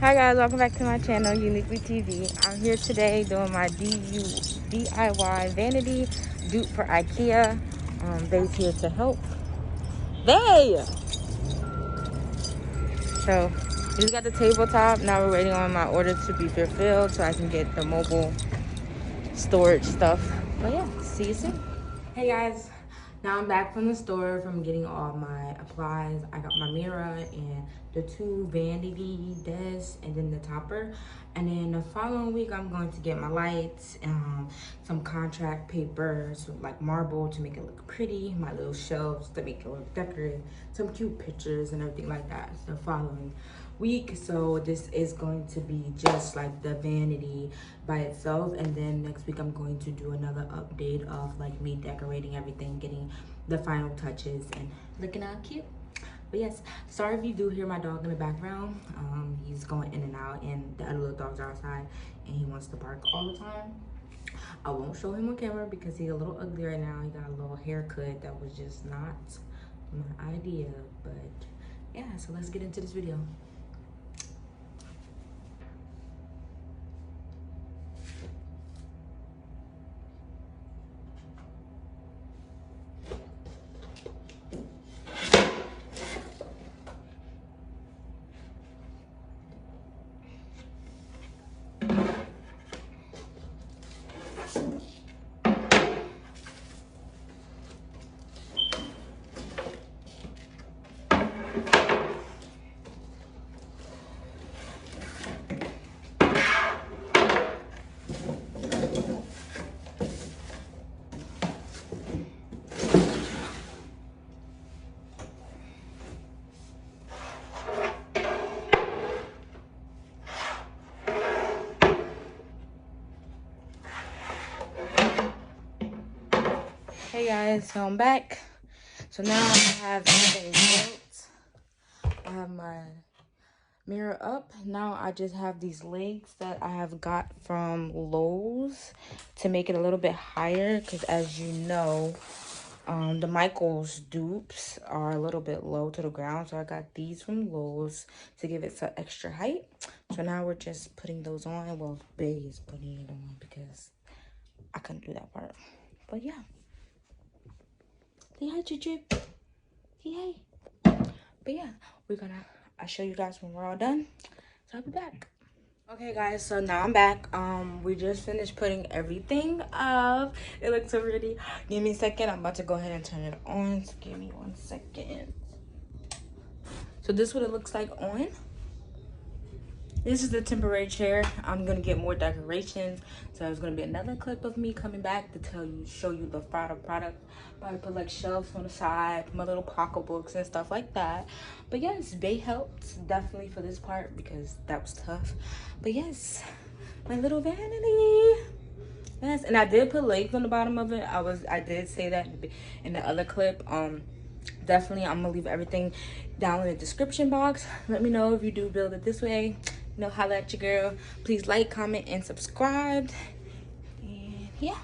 Hi guys, welcome back to my channel, Uniquely TV. I'm here today doing my DIY vanity dupe for IKEA. Vay's here to help. Vay! So, just got the tabletop. Now we're waiting on my order to be fulfilled so I can get the mobile storage stuff. But yeah, see you soon. Hey guys, now I'm back from the store from getting all my applies. I got my mirror and the two vanity desks and then the topper. And then the following week I'm going to get my lights, some contract papers like marble to make it look pretty, my little shelves to make it look decorative, some cute pictures and everything like that the following week. So this is going to be just like the vanity by itself, and then next week I'm going to do another update of like me decorating everything, getting the final touches and looking out cute. But yes, sorry if you do hear my dog in the background. He's going in and out and the other little dogs are outside and he wants to bark all the time. I won't show him on camera because he's a little ugly right now. He got a little haircut that was just not my idea. But yeah, so let's get into this video. Hey guys, so I'm back. So now I have everything built. I have my mirror up. Now I just have these legs that I have got from Lowe's to make it a little bit higher, because as you know, the Michaels dupes are a little bit low to the ground. So I got these from Lowe's to give it some extra height. So now we're just putting those on. Well, Bay is putting it on because I couldn't do that part. But yeah. Say hi, Drip. Say hi. But yeah, I'll show you guys when we're all done. So I'll be back. Okay guys, so now I'm back. We just finished putting everything up. It looks so pretty. Give me a second. I'm about to go ahead and turn it on. So give me 1 second. So this is what it looks like on. This is the temporary chair. I'm gonna get more decorations. So there's gonna be another clip of me coming back to show you the final product. Probably put like shelves on the side, my little pocketbooks and stuff like that. But yes, Bay helped definitely for this part because that was tough. But yes, my little vanity. Yes, and I did put legs on the bottom of it. I did say that in the other clip. Definitely I'm gonna leave everything down in the description box. Let me know if you do build it this way. You know, holla at your girl. Please like, comment, and subscribe. And yeah.